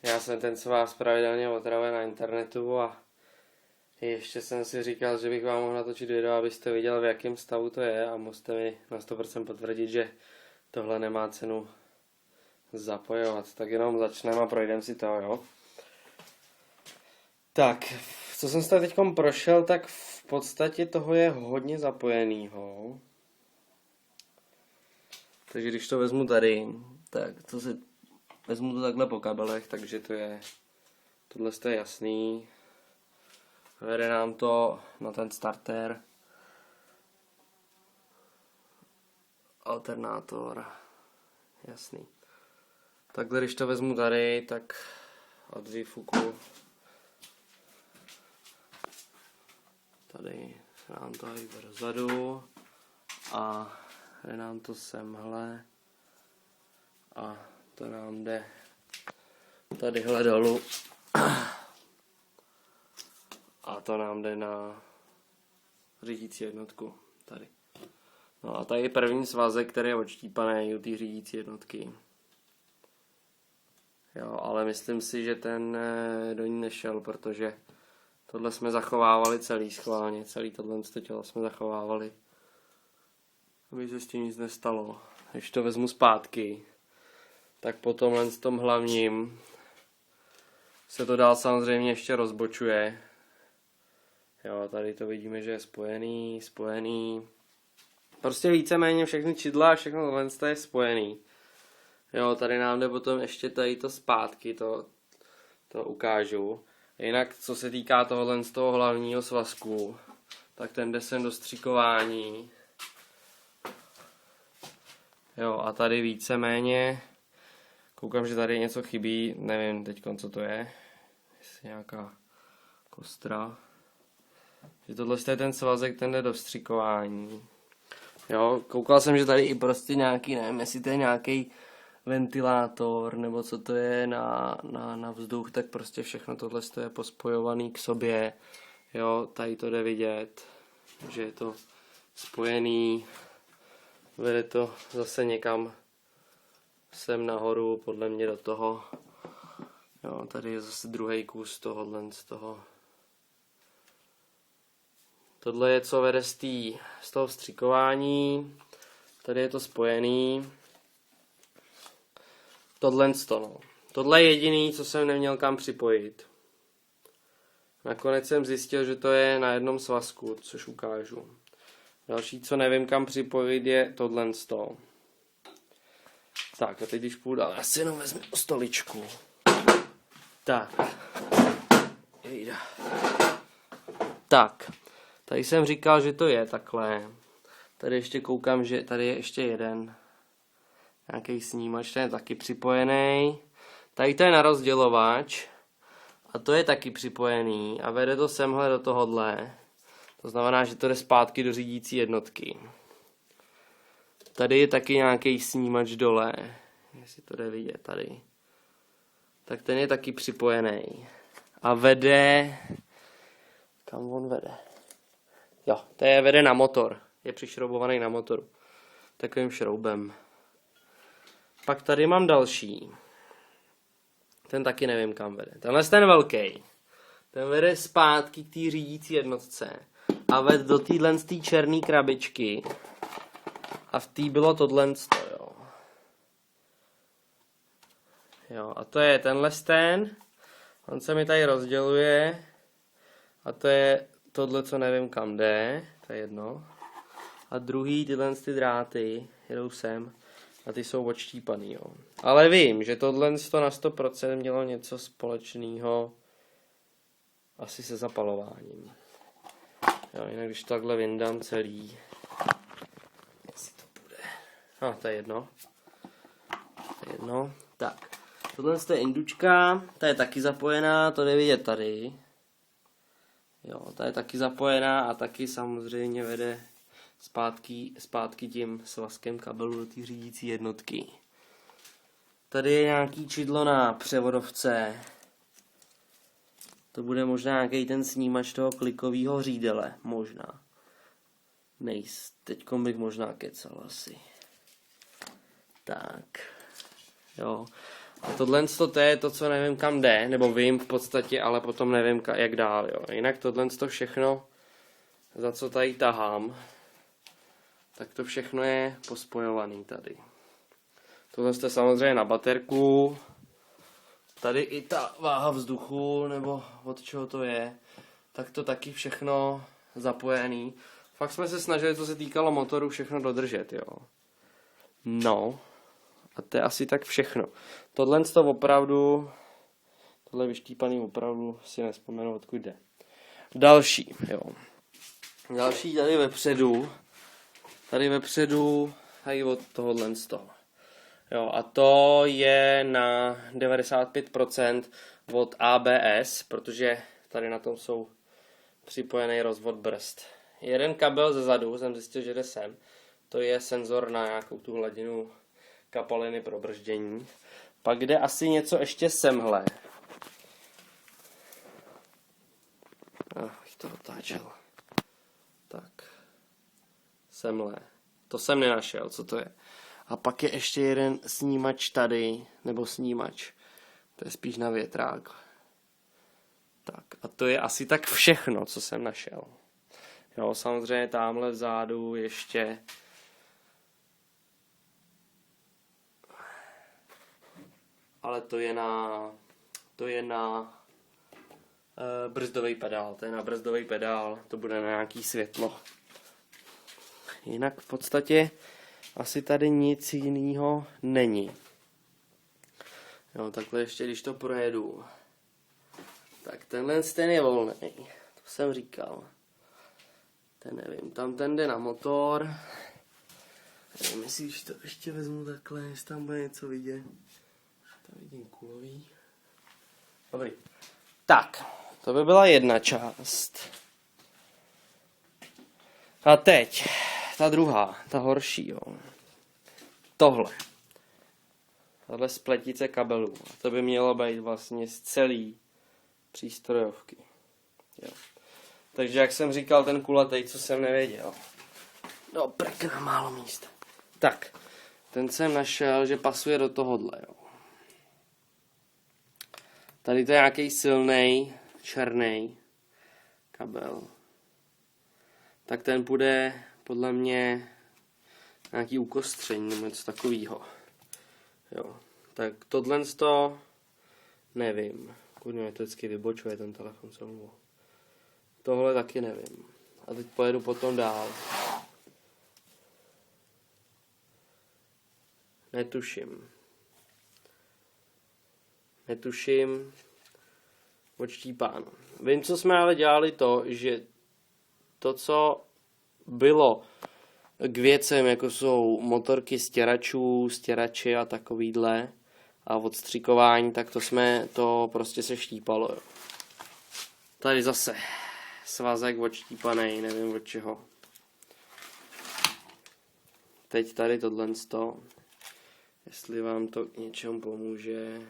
Já jsem ten svaz pravidelně otravuje na internetu a ještě jsem si říkal, že bych vám mohl natočit video, abyste viděl, v jakém stavu to je a musíte mi na 100% potvrdit, že tohle nemá cenu zapojovat. Tak jenom začneme a projdeme si to, jo. Tak, co jsem si tady teďkom prošel, tak v podstatě toho je hodně zapojenýho. Takže když to vezmu tady, tak vezmu to takhle po kabelech, takže tohle je jasný. Vede nám to na ten starter. Alternátor. Jasný. Takhle když to vezmu tady, tak od výfuku tady nám to jde dozadu a jde nám to semhle a to nám jde tadyhle dolů a to nám jde na řídící jednotku tady. No a tady je první svazek, který je odštípaný u té řídící jednotky. Jo, ale myslím si, že ten do ní nešel, protože tohle jsme zachovávali celý schválně, celý tohle tělo jsme zachovávali, aby se s tím nic nestalo. Když to vezmu zpátky, tak po tomhle s tom hlavním se to dál samozřejmě ještě rozbočuje. Jo, tady to vidíme, že je spojený. Prostě víceméně všechny čidla a všechno tohle je spojený. Jo, tady nám jde potom ještě tady to zpátky, to ukážu. Jinak, co se týká tohohle z toho hlavního svazku, tak ten jde sem do střikování. Jo, a tady víceméně, koukám, že tady něco chybí, nevím teďkon, co to je. Jestli nějaká kostra. Že tohle je ten svazek, ten jde do vstřikování. Jo, koukal jsem, že tady i prostě nějaký, nevím, jestli to je nějaký ventilátor, nebo co to je na vzduch, tak prostě všechno tohle je pospojovaný k sobě. Jo, tady to jde vidět, že je to spojený, vede to zase někam sem nahoru, podle mě do toho. Jo, tady je zase druhý kus tohohle z toho. Tohle je, co vede z toho vstřikování. Tady je to spojený. Tohle je jediný, co jsem neměl kam připojit. Nakonec jsem zjistil, že to je na jednom svazku, což ukážu. Další, co nevím kam připojit, je tohle. Tak a teď když půjdu dál, já si jenom vezmu stoličku. Tak. Tak. Tady jsem říkal, že to je takhle. Tady ještě koukám, že tady je ještě jeden. Nějaký snímač, ten je taky připojený. Tady to je na rozdělovač. A to je taky připojený. A vede to semhle do tohohle. To znamená, že to jde zpátky do řídící jednotky. Tady je taky nějaký snímač dole. Jestli to jde vidět tady. Tak ten je taky připojený. A vede... Kam on vede? Jo, to je vede na motor. Je přišroubovaný na motoru. Takovým šroubem. Pak tady mám další. Ten taky nevím kam vede. Tenhle je ten velký. Ten vede zpátky k té řídící jednotce. A ved do téhle černé krabičky. A v té bylo tohle, jo. Jo, a to je tenhle ten. On se mi tady rozděluje. A to je tohle, co nevím kam jde. To je jedno. A druhý, tyhle ty dráty jedou sem. A ty jsou odštípaný, jo. Ale vím, že tohle na 100% mělo něco společného asi se zapalováním. Jo, jinak když takhle vyndám celý. Jestli to bude. To je jedno. Tak. Tohle je indučka, ta je taky zapojená, to jde vidět tady. Jo, ta je taky zapojená a taky samozřejmě vede zpátky tím svazkem kabelu do té řídící jednotky. Tady je nějaký čidlo na převodovce. To bude možná nějaký ten snímač toho klikového řídele. Možná. Teďkom bych možná kecal asi. Tak. Jo. A tohle to je to, co nevím kam jde, nebo vím v podstatě, ale potom nevím jak dál, jo. Jinak tohle to všechno, za co tady tahám, tak to všechno je pospojovaný tady. Tohle je samozřejmě na baterku. Tady i ta váha vzduchu, nebo od čeho to je, tak to taky všechno zapojený. Fakt jsme se snažili, co se týkalo motoru, všechno dodržet, jo. No, a to je asi tak všechno. Tohle vyštípaný opravdu si nevzpomenu, odkud jde. Další, jo. Další tady vepředu, tady od tohohle z toho. Jo, a to je na 95% od ABS, protože tady na tom jsou připojený rozvod brzd. Jeden kabel ze zadu, jsem zjistil, že jde sem. To je senzor na nějakou tu hladinu kapaliny pro brždění. Pak jde asi něco ještě semhle. Abych to otáčel. Tak. Semhle. To jsem nenašel, co to je. A pak je ještě jeden snímač tady, nebo snímač. To je spíš na větrák. Tak a to je asi tak všechno, co jsem našel. Jo, samozřejmě tamhle vzadu ještě ale to je na brzdový pedál. To je na brzdový pedál, to bude na nějaký světlo. Jinak v podstatě asi tady nic jiného není. Jo, takhle ještě, když to projedu. Tak tenhle ten je volný. To jsem říkal. Ten nevím, tam ten jde na motor. Nevím, jestli to ještě vezmu takhle, jestli tam bude něco vidět. Tam vidím kulový. Dobrý. Tak, to by byla jedna část. A teď, ta druhá, ta horší, jo. Tohle spletice kabelů. To by mělo být vlastně z celý přístrojovky. Jo. Takže jak jsem říkal, ten kulatej, co jsem nevěděl. No, prkna, málo místa. Tak, ten jsem našel, že pasuje do tohohle, jo. Tady to je nějaký silný černý kabel. Tak ten bude podle mě nějaký ukostření nebo něco takového. Jo. Tak tohle to nevím. Kurně, to vždycky vybočuje ten telefon se mnou. Tohle taky nevím. A teď pojedu potom dál. Netuším. Odštípáno. Vím, co jsme ale dělali to, že to, co bylo k věcem, jako jsou motorky stěračů, stěrači a takovýhle a odstřikování, tak to prostě se štípalo. Jo. Tady zase svazek odštípaný, nevím od čeho. Teď tady tohle, jestli vám to k něčemu pomůže.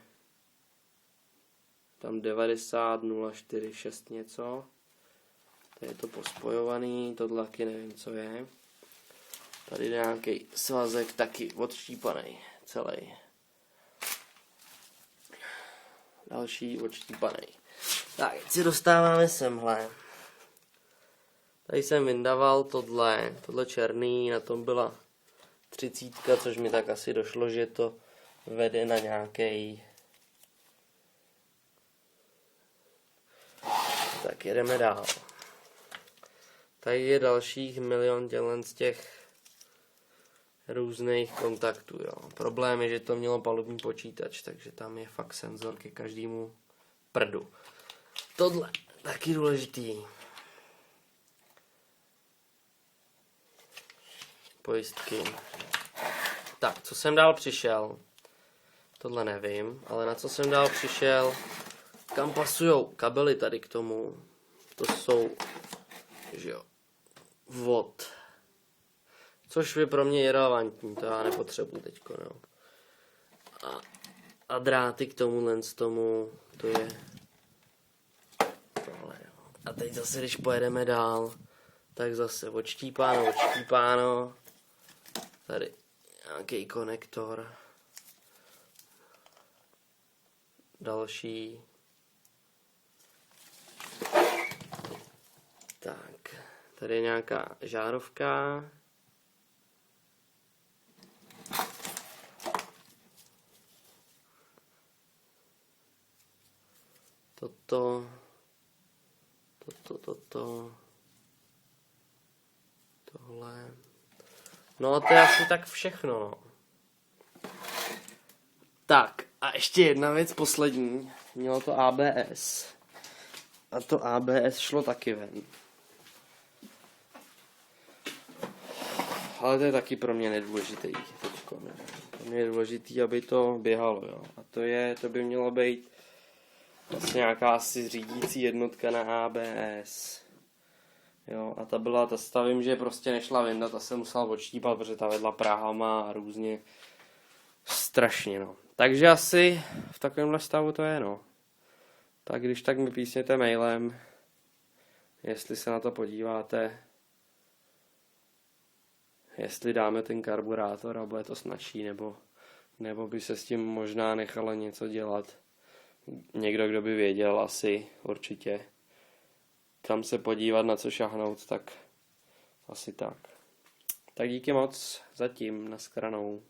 Tam 90 046 něco. Tady je to pospojovaný, tohle taky nevím, co je. Tady jde nějaký svazek taky odštípaný celý. Další odštípaný. Tak, teď si dostáváme semhle. Tady jsem vyndával tohle černý, na tom byla 30, což mi tak asi došlo, že to vede na nějaký. Tak jedeme dál. Tady je dalších milion z těch různých kontaktů. Jo. Problém je, že to mělo palubní počítač, takže tam je fakt senzor ke každému prdu. Tohle taky důležitý. Pojistky. Tak, co jsem dál přišel? Tohle nevím, ale na co jsem dál přišel? Kam pasujou kabely tady k tomu? To jsou, že jo, vod. Což je pro mě irelevantní, to já nepotřebuji teďko, no. A dráty k tomuhle z tomu, to je tohle, jo. A teď zase, když pojedeme dál, tak zase odštípáno. Tady nějaký konektor. další. Tak, tady je nějaká žárovka. Tohle. No a to je asi tak všechno, no. Tak, a ještě jedna věc, poslední. Mělo to ABS. A to ABS šlo taky ven. Ale to je taky pro mě nedůležitý teďko. Pro mě je důležitý, aby to běhalo, jo. A to by mělo být vlastně nějaká asi řídící jednotka na ABS. Jo, a ta stavím, že prostě nešla vyndat, ta se musela odštípat, protože ta vedla práhama a různě strašně, no. Takže asi v takovémhle stavu to je, no. Tak když tak mi písněte mailem, jestli se na to podíváte, jestli dáme ten karburátor a bude to snadší, nebo by se s tím možná nechalo něco dělat. Někdo, kdo by věděl, asi určitě kam se podívat, na co šahnout, tak asi tak. Tak díky moc zatím, nashledanou.